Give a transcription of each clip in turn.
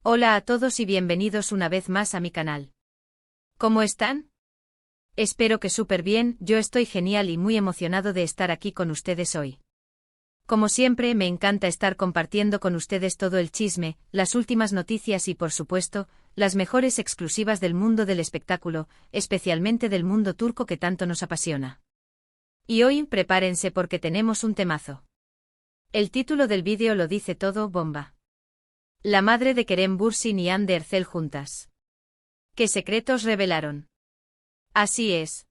Hola a todos y bienvenidos una vez más a mi canal. ¿Cómo están? Espero que súper bien, yo estoy genial y muy emocionado de estar aquí con ustedes hoy. Como siempre, me encanta estar compartiendo con ustedes todo el chisme, las últimas noticias y, por supuesto, las mejores exclusivas del mundo del espectáculo, especialmente del mundo turco que tanto nos apasiona. Y hoy, prepárense porque tenemos un temazo. El título del vídeo lo dice todo, bomba. La madre de Kerem Bürsin y Hande Erçel juntas. ¿Qué secretos revelaron? Así es.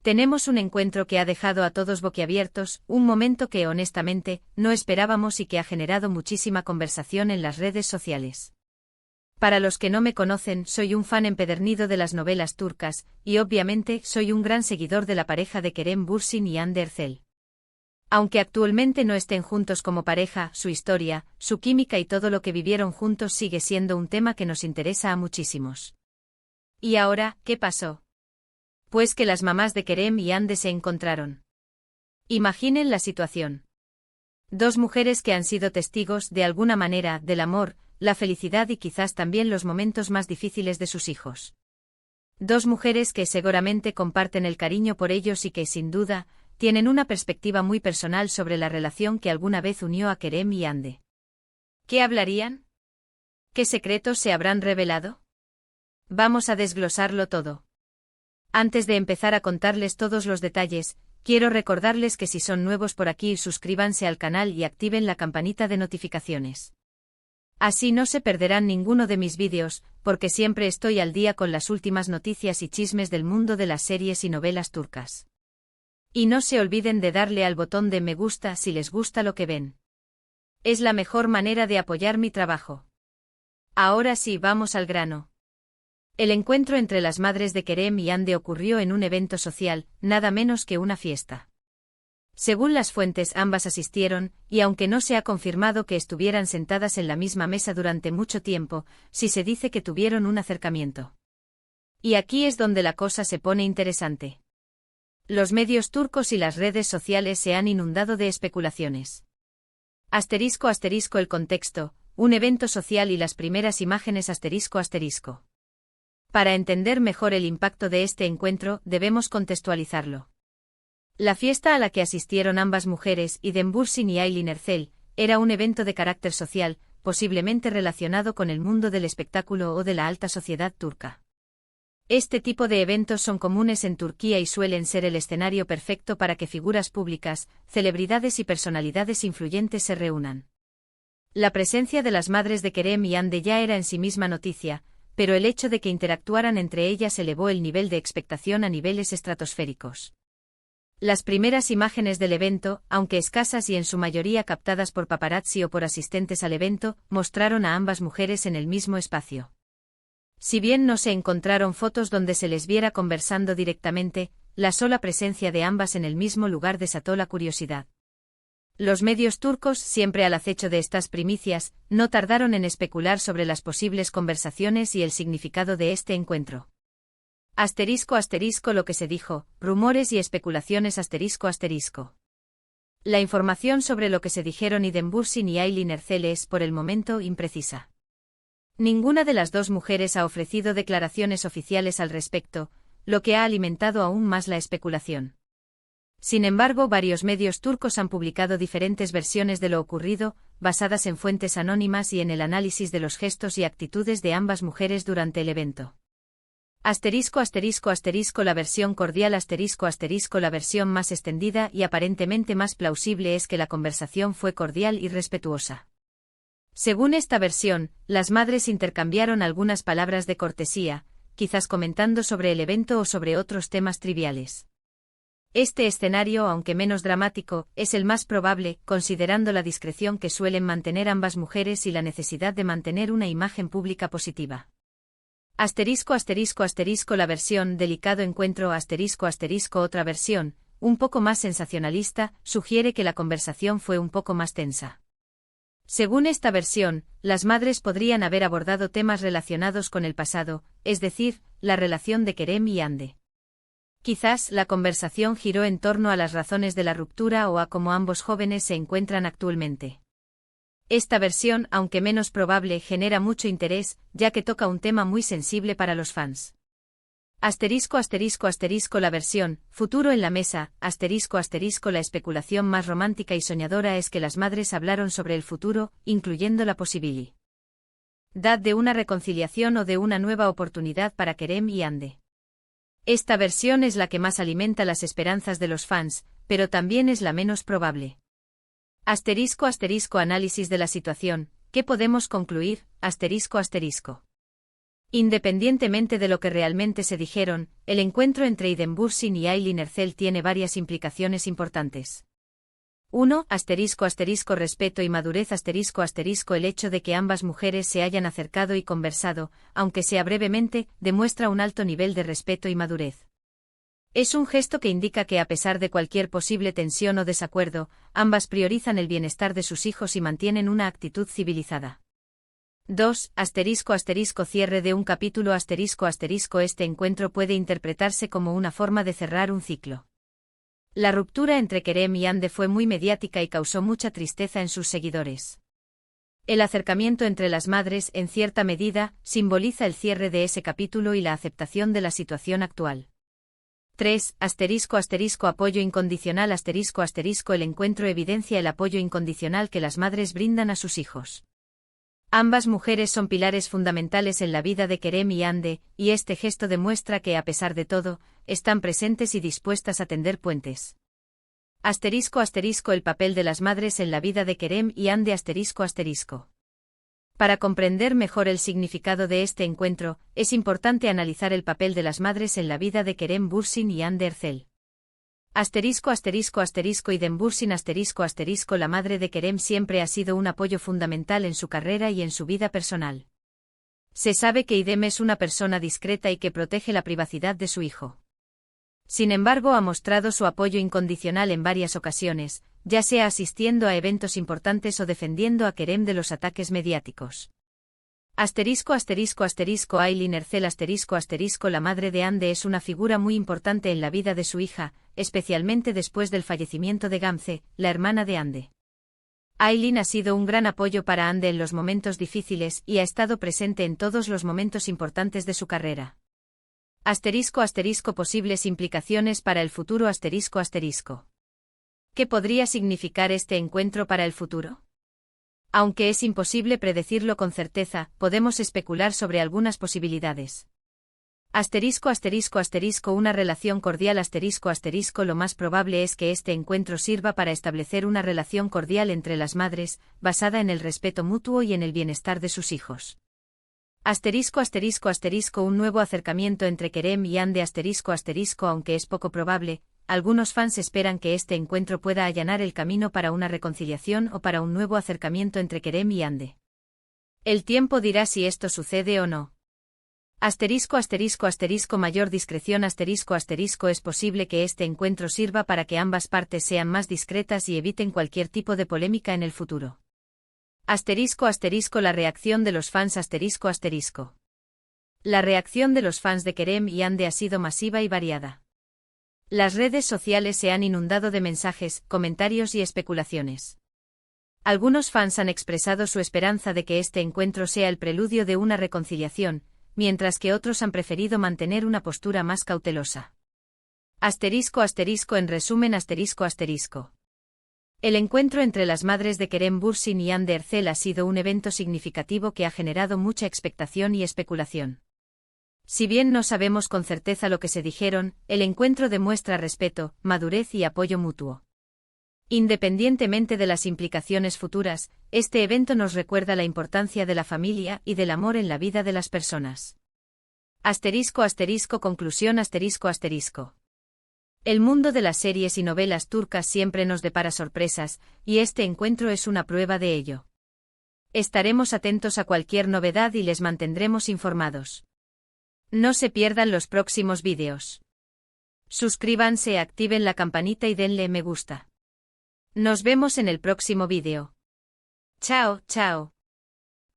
Tenemos un encuentro que ha dejado a todos boquiabiertos, un momento que honestamente no esperábamos y que ha generado muchísima conversación en las redes sociales. Para los que no me conocen, soy un fan empedernido de las novelas turcas, y obviamente soy un gran seguidor de la pareja de Kerem Bürsin y Hande Erçel. Aunque actualmente no estén juntos como pareja, su historia, su química y todo lo que vivieron juntos sigue siendo un tema que nos interesa a muchísimos. ¿Y ahora, qué pasó? Pues que las mamás de Kerem y Hande se encontraron. Imaginen la situación. Dos mujeres que han sido testigos, de alguna manera, del amor, la felicidad y quizás también los momentos más difíciles de sus hijos. Dos mujeres que seguramente comparten el cariño por ellos y que, sin duda, tienen una perspectiva muy personal sobre la relación que alguna vez unió a Kerem y Hande. ¿Qué hablarían? ¿Qué secretos se habrán revelado? Vamos a desglosarlo todo. Antes de empezar a contarles todos los detalles, quiero recordarles que si son nuevos por aquí, suscríbanse al canal y activen la campanita de notificaciones. Así no se perderán ninguno de mis vídeos, porque siempre estoy al día con las últimas noticias y chismes del mundo de las series y novelas turcas. Y no se olviden de darle al botón de me gusta si les gusta lo que ven. Es la mejor manera de apoyar mi trabajo. Ahora sí, vamos al grano. El encuentro entre las madres de Kerem y Hande ocurrió en un evento social, nada menos que una fiesta. Según las fuentes, ambas asistieron, y aunque no se ha confirmado que estuvieran sentadas en la misma mesa durante mucho tiempo, sí se dice que tuvieron un acercamiento. Y aquí es donde la cosa se pone interesante. Los medios turcos y las redes sociales se han inundado de especulaciones. *** el contexto, un evento social y las primeras imágenes ***. Para entender mejor el impacto de este encuentro, debemos contextualizarlo. La fiesta a la que asistieron ambas mujeres, Kerem Bürsin y Aylin Erçel, era un evento de carácter social, posiblemente relacionado con el mundo del espectáculo o de la alta sociedad turca. Este tipo de eventos son comunes en Turquía y suelen ser el escenario perfecto para que figuras públicas, celebridades y personalidades influyentes se reúnan. La presencia de las madres de Kerem y Hande ya era en sí misma noticia, pero el hecho de que interactuaran entre ellas elevó el nivel de expectación a niveles estratosféricos. Las primeras imágenes del evento, aunque escasas y en su mayoría captadas por paparazzi o por asistentes al evento, mostraron a ambas mujeres en el mismo espacio. Si bien no se encontraron fotos donde se les viera conversando directamente, la sola presencia de ambas en el mismo lugar desató la curiosidad. Los medios turcos, siempre al acecho de estas primicias, no tardaron en especular sobre las posibles conversaciones y el significado de este encuentro. *** Lo que se dijo, rumores y especulaciones ***. La información sobre lo que se dijeron Kerem Bürsin y Aylin Erçel es, por el momento, imprecisa. Ninguna de las dos mujeres ha ofrecido declaraciones oficiales al respecto, lo que ha alimentado aún más la especulación. Sin embargo, varios medios turcos han publicado diferentes versiones de lo ocurrido, basadas en fuentes anónimas y en el análisis de los gestos y actitudes de ambas mujeres durante el evento. *** La versión cordial *** La versión más extendida y aparentemente más plausible es que la conversación fue cordial y respetuosa. Según esta versión, las madres intercambiaron algunas palabras de cortesía, quizás comentando sobre el evento o sobre otros temas triviales. Este escenario, aunque menos dramático, es el más probable, considerando la discreción que suelen mantener ambas mujeres y la necesidad de mantener una imagen pública positiva. *** La versión delicado encuentro *** Otra versión, un poco más sensacionalista, sugiere que la conversación fue un poco más tensa. Según esta versión, las madres podrían haber abordado temas relacionados con el pasado, es decir, la relación de Kerem y Hande. Quizás la conversación giró en torno a las razones de la ruptura o a cómo ambos jóvenes se encuentran actualmente. Esta versión, aunque menos probable, genera mucho interés, ya que toca un tema muy sensible para los fans. Asterisco asterisco asterisco la versión, futuro en la mesa, asterisco asterisco la especulación más romántica y soñadora es que las madres hablaron sobre el futuro, incluyendo la posibilidad de una reconciliación o de una nueva oportunidad para Kerem y Hande. Esta versión es la que más alimenta las esperanzas de los fans, pero también es la menos probable. Asterisco asterisco análisis de la situación, ¿qué podemos concluir? Asterisco asterisco. Independientemente de lo que realmente se dijeron, el encuentro entre Iden Bürsin y Aylin Erzel tiene varias implicaciones importantes. 1. Asterisco asterisco respeto y madurez asterisco asterisco el hecho de que ambas mujeres se hayan acercado y conversado, aunque sea brevemente, demuestra un alto nivel de respeto y madurez. Es un gesto que indica que a pesar de cualquier posible tensión o desacuerdo, ambas priorizan el bienestar de sus hijos y mantienen una actitud civilizada. 2. Asterisco asterisco cierre de un capítulo asterisco asterisco este encuentro puede interpretarse como una forma de cerrar un ciclo. La ruptura entre Kerem y Hande fue muy mediática y causó mucha tristeza en sus seguidores. El acercamiento entre las madres, en cierta medida, simboliza el cierre de ese capítulo y la aceptación de la situación actual. 3. Asterisco asterisco apoyo incondicional asterisco asterisco el encuentro evidencia el apoyo incondicional que las madres brindan a sus hijos. Ambas mujeres son pilares fundamentales en la vida de Kerem y Hande, y este gesto demuestra que, a pesar de todo, están presentes y dispuestas a tender puentes. Asterisco asterisco el papel de las madres en la vida de Kerem y Hande asterisco asterisco. Para comprender mejor el significado de este encuentro, es importante analizar el papel de las madres en la vida de Kerem Bürsin y Hande Erzel. Asterisco asterisco asterisco Iden Bürsin asterisco asterisco la madre de Kerem siempre ha sido un apoyo fundamental en su carrera y en su vida personal. Se sabe que Idem es una persona discreta y que protege la privacidad de su hijo. Sin embargo, ha mostrado su apoyo incondicional en varias ocasiones, ya sea asistiendo a eventos importantes o defendiendo a Kerem de los ataques mediáticos. Asterisco asterisco asterisco Aylin Erzel asterisco asterisco la madre de Hande es una figura muy importante en la vida de su hija, especialmente después del fallecimiento de Gamze, la hermana de Hande. Aylin ha sido un gran apoyo para Hande en los momentos difíciles y ha estado presente en todos los momentos importantes de su carrera. Asterisco asterisco posibles implicaciones para el futuro asterisco asterisco. ¿Qué podría significar este encuentro para el futuro? Aunque es imposible predecirlo con certeza, podemos especular sobre algunas posibilidades. Asterisco asterisco asterisco una relación cordial asterisco asterisco lo más probable es que este encuentro sirva para establecer una relación cordial entre las madres, basada en el respeto mutuo y en el bienestar de sus hijos. Asterisco asterisco asterisco un nuevo acercamiento entre Kerem y Hande asterisco asterisco aunque es poco probable, algunos fans esperan que este encuentro pueda allanar el camino para una reconciliación o para un nuevo acercamiento entre Kerem y Hande. El tiempo dirá si esto sucede o no. Asterisco asterisco asterisco mayor discreción asterisco asterisco es posible que este encuentro sirva para que ambas partes sean más discretas y eviten cualquier tipo de polémica en el futuro. Asterisco asterisco la reacción de los fans asterisco asterisco. La reacción de los fans de Kerem y Hande ha sido masiva y variada. Las redes sociales se han inundado de mensajes, comentarios y especulaciones. Algunos fans han expresado su esperanza de que este encuentro sea el preludio de una reconciliación, mientras que otros han preferido mantener una postura más cautelosa. Asterisco asterisco en resumen asterisco asterisco. El encuentro entre las madres de Kerem Bürsin y Hande Erzel ha sido un evento significativo que ha generado mucha expectación y especulación. Si bien no sabemos con certeza lo que se dijeron, el encuentro demuestra respeto, madurez y apoyo mutuo. Independientemente de las implicaciones futuras, este evento nos recuerda la importancia de la familia y del amor en la vida de las personas. Asterisco asterisco conclusión asterisco asterisco. El mundo de las series y novelas turcas siempre nos depara sorpresas, y este encuentro es una prueba de ello. Estaremos atentos a cualquier novedad y les mantendremos informados. No se pierdan los próximos vídeos. Suscríbanse, activen la campanita y denle me gusta. Nos vemos en el próximo vídeo. Chao, chao.